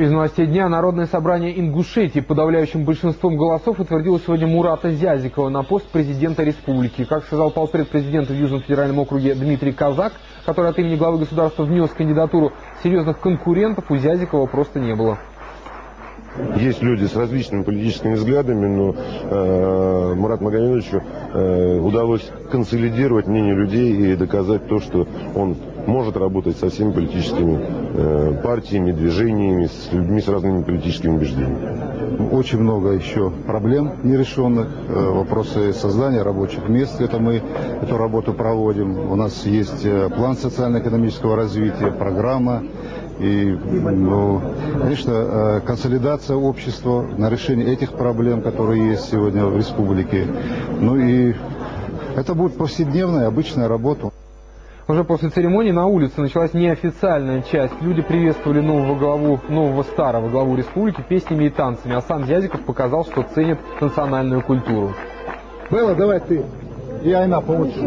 Из новостей дня Народное собрание Ингушетии подавляющим большинством голосов утвердило сегодня Мурата Зязикова на пост президента республики. Как сказал полпред президента в Южном федеральном округе Дмитрий Казак, который от имени главы государства внес кандидатуру, серьезных конкурентов у Зязикова просто не было. Есть люди с различными политическими взглядами, но Мурату Магомедовичу удалось консолидировать мнение людей и доказать то, что он может работать со всеми политическими партиями, движениями, с людьми с разными политическими убеждениями. Очень много еще проблем нерешенных, вопросы создания рабочих мест. Это мы эту работу проводим. У нас есть план социально-экономического развития, программа. И, конечно, консолидация общества на решение этих проблем, которые есть сегодня в республике. Ну и это будет повседневная, обычная работа. Уже после церемонии на улице началась неофициальная часть. Люди приветствовали старого главу республики песнями и танцами, а сам Зязиков показал, что ценит национальную культуру. Белла, давай ты. И Айна, получше.